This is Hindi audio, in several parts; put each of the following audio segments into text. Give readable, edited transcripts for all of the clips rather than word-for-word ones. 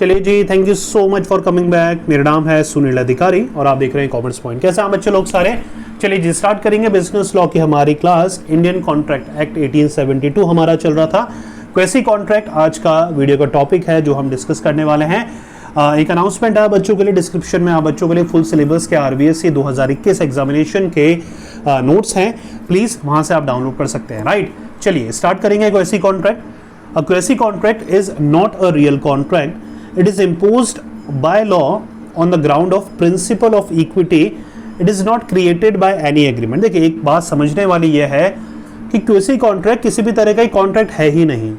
चलिए जी, thank you so much for coming back. मेरा नाम है सुनील अधिकारी और आप देख रहे हैं कॉमर्स पॉइंट। कैसे हैं बच्चे लोग सारे? चलिए जी, स्टार्ट करेंगे बिजनेस लॉ की हमारी क्लास। इंडियन कॉन्ट्रैक्ट एक्ट 1872 हमारा चल रहा था। क्वेसी कॉन्ट्रैक्ट आज का वीडियो का टॉपिक है जो हम डिस्कस करने वाले हैं। एक अनाउंसमेंट है बच्चों के लिए, डिस्क्रिप्शन में आप बच्चों के लिए फुल सिलेबस के आरबीएससी 2021 एग्जामिनेशन के नोट्स हैं, प्लीज वहां से आप डाउनलोड कर सकते हैं। राइट, चलिए स्टार्ट करेंगे quasi contract. A quasi contract is not a real contract. It is imposed by law on the ground of principle of equity. It is not created by any agreement. देखिए, एक बात समझने वाली यह है कि क्वेसी कॉन्ट्रैक्ट किसी भी तरह का कॉन्ट्रैक्ट है ही नहीं।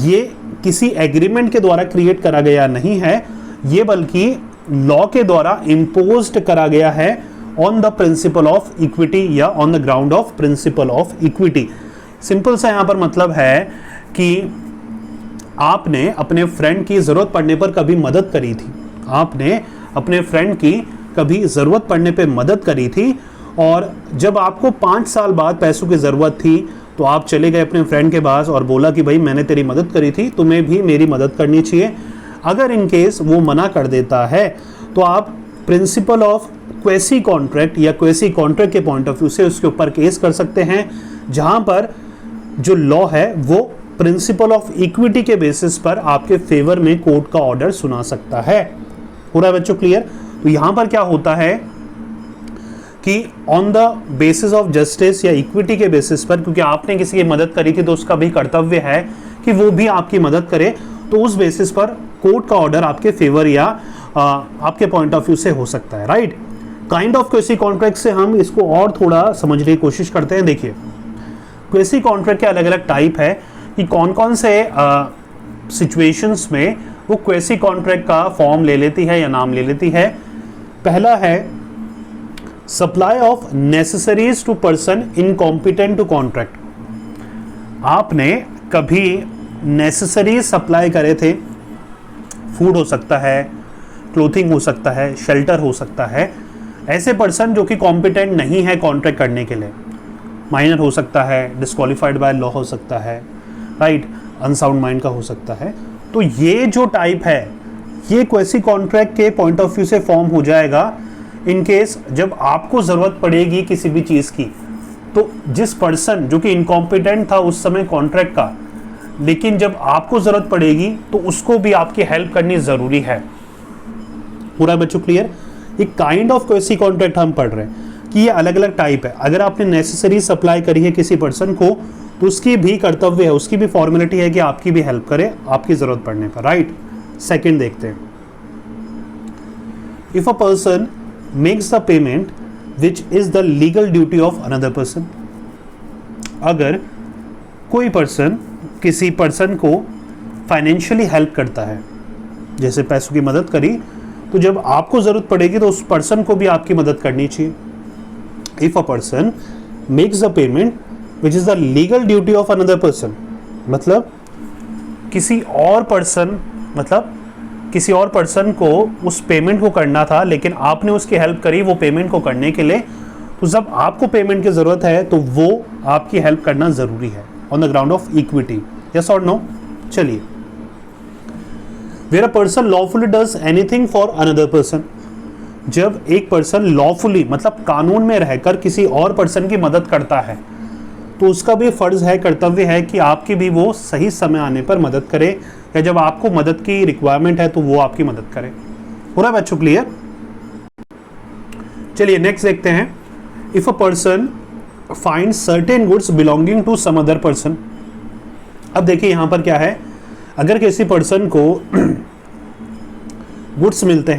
ये किसी एग्रीमेंट के द्वारा क्रिएट करा गया नहीं है, ये बल्कि लॉ के द्वारा इम्पोज्ड करा गया है on the principle of equity या on the ground of principle of equity. Simple सा यहाँ पर मतलब है कि आपने अपने फ्रेंड की ज़रूरत पड़ने पर कभी मदद करी थी, आपने अपने फ्रेंड की कभी ज़रूरत पड़ने पे मदद करी थी, और जब आपको 5 साल बाद पैसों की ज़रूरत थी तो आप चले गए अपने फ्रेंड के पास और बोला कि भाई मैंने तेरी मदद करी थी, तुम्हें भी मेरी मदद करनी चाहिए। अगर इन केस वो मना कर देता है तो आप प्रिंसिपल ऑफ क्वेसी कॉन्ट्रैक्ट या क्वेसी कॉन्ट्रैक्ट के पॉइंट ऑफ व्यू से उसके ऊपर केस कर सकते हैं, जहां पर जो लॉ है वो प्रिंसिपल ऑफ इक्विटी के बेसिस पर आपके फेवर में कोर्ट का ऑर्डर सुना सकता है। हो रहा है बच्चों क्लियर? तो यहां पर क्या होता है कि on the basis of justice या इक्विटी के बेसिस पर, क्योंकि आपने किसी की मदद करी थी तो उसका भी कर्तव्य है कि वो भी आपकी मदद करे, तो उस बेसिस पर कोर्ट का ऑर्डर आपके फेवर या आपके पॉइंट ऑफ व्यू से हो सकता है। Right, kind of quasi contract से हम इसको और थोड़ा समझने की कोशिश करते हैं। देखिए, क्वेसी कॉन्ट्रैक्ट के अलग अलग टाइप है कि कौन कौन से सिचुएशंस में वो क्वेसी कॉन्ट्रैक्ट का फॉर्म ले लेती है या नाम ले लेती है। पहला है supply of necessaries to person incompetent to contract. आपने कभी नेसेसरीज सप्लाई करे थे, फूड हो सकता है, क्लोथिंग हो सकता है, शेल्टर हो सकता है, ऐसे पर्सन जो कि कॉम्पिटेंट नहीं है कॉन्ट्रैक्ट करने के लिए, माइनर हो सकता है, डिस्क्वालिफाइड बाय लॉ हो सकता है, राइट, अनसाउंड माइंड का हो सकता है। तो ये जो टाइप है ये क्वेसी कॉन्ट्रैक्ट के पॉइंट ऑफ व्यू से फॉर्म हो जाएगा इन केस जब आपको ज़रूरत पड़ेगी किसी भी चीज़ की। तो जिस पर्सन जो कि इनकॉम्पिटेंट था उस समय कॉन्ट्रैक्ट का, लेकिन जब आपको ज़रूरत पड़ेगी तो उसको भी आपकी हेल्प करनी ज़रूरी है। पूरा बच्चों क्लियर? एक काइंड ऑफ क्वेसी कॉन्ट्रैक्ट हम पढ़ रहे हैं कि ये अलग अलग टाइप है। अगर आपने नेसेसरी सप्लाई करी है किसी पर्सन को तो उसकी भी कर्तव्य है, उसकी भी फॉर्मेलिटी है कि आपकी भी हेल्प करे आपकी जरूरत पड़ने पर। राइट, सेकंड देखते हैं। If a person makes the payment which is the legal duty of another person. अगर कोई पर्सन किसी पर्सन को फाइनेंशियली हेल्प करता है, जैसे पैसों की मदद करी, तो जब आपको जरूरत पड़ेगी तो उस पर्सन को भी आपकी मदद करनी चाहिए। If a person makes the payment which is the legal duty of another person, मतलब किसी और पर्सन को उस पेमेंट को करना था लेकिन आपने उसकी हेल्प करी वो पेमेंट को करने के लिए, तो जब आपको पेमेंट की जरूरत है तो वो आपकी हेल्प करना जरूरी है on the ground of equity. Yes और नो? चलिए, where a person lawfully does anything for another person. जब एक पर्सन लॉफुली मतलब कानून में रहकर किसी और पर्सन की मदद करता है तो उसका भी फर्ज है, कर्तव्य है कि आपकी भी वो सही समय आने पर मदद करे, या जब आपको मदद की रिक्वायरमेंट है तो वो आपकी मदद करे। हो रहा है बच्चों क्लियर? चलिए नेक्स्ट देखते हैं। If a person find certain goods belonging to some other person. अब देखिए यहां पर क्या है, अगर किसी पर्सन को गुड्स मिलते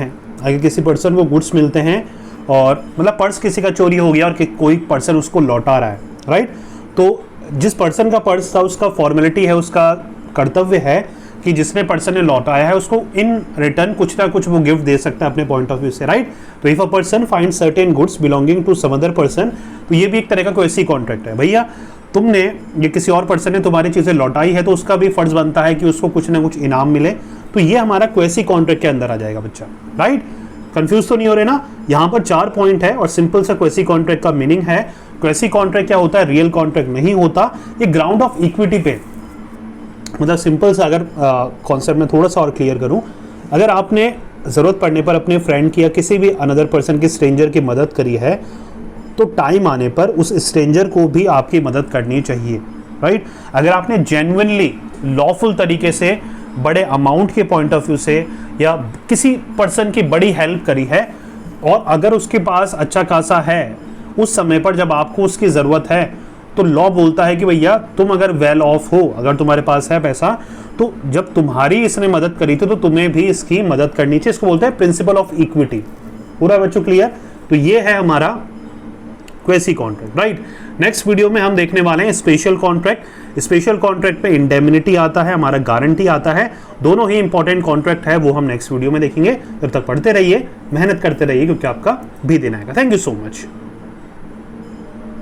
हैं, और मतलब पर्स किसी का चोरी हो गया और कोई पर्सन उसको लौटा रहा है, राइट, तो जिस पर्सन का पर्स था उसका फॉर्मेलिटी है, उसका कर्तव्य है कि जिसने पर्सन ने लौटाया है उसको इन रिटर्न कुछ ना कुछ वो गिफ्ट दे सकता है अपने पॉइंट ऑफ व्यू से। राइट, तो if a person find certain goods belonging to some other person, तो ये भी एक तरह का क्वेसी कॉन्ट्रैक्ट है। भैया तुमने ये किसी और पर्सन ने तुम्हारी चीजें लौटाई है तो उसका भी फर्ज बनता है कि उसको कुछ ना कुछ इनाम मिले, तो ये हमारा क्वेसी कॉन्ट्रैक्ट के अंदर आ जाएगा बच्चा। राइट, कंफ्यूज तो नहीं हो रहे ना? यहाँ पर 4 पॉइंट है और सिंपल सा क्वेसी कॉन्ट्रैक्ट का मीनिंग है। क्वेसी कॉन्ट्रैक्ट क्या होता है? रियल कॉन्ट्रैक्ट नहीं होता, ये ग्राउंड ऑफ इक्विटी पे, मतलब सिंपल सा अगर कॉन्सेप्ट में थोड़ा सा और क्लियर करूं अगर आपने ज़रूरत पड़ने पर अपने फ्रेंड की या किसी भी अनदर पर्सन की, स्ट्रेंजर की मदद करी है, तो टाइम आने पर उस स्ट्रेंजर को भी आपकी मदद करनी चाहिए, राइट। अगर आपने जेन्युइनली लॉफुल तरीके से बड़े अमाउंट के पॉइंट ऑफ व्यू से या किसी पर्सन की बड़ी हेल्प करी है और अगर उसके पास अच्छा खासा है उस समय पर जब आपको उसकी ज़रूरत है, तो लॉ बोलता है कि भैया तुम अगर वेल ऑफ हो, अगर तुम्हारे पास है पैसा, तो जब तुम्हारी इसने मदद करी थी तो तुम्हें भी इसकी मदद करनी चाहिए। इसको बोलते हैं प्रिंसिपल ऑफ इक्विटी। पूरा बच्चों क्लियर? तो ये है हमारा quasi contract, right. Next video में हम देखने वाले हैं स्पेशल कॉन्ट्रैक्ट। स्पेशल कॉन्ट्रैक्ट पे इंडेमिनिटी आता है, हमारा गारंटी आता है, दोनों ही इंपॉर्टेंट कॉन्ट्रैक्ट है, वो हम नेक्स्ट वीडियो में देखेंगे। जब तक पढ़ते रहिए, मेहनत करते रहिए, क्योंकि आपका भी दिन आएगा। Thank you so much.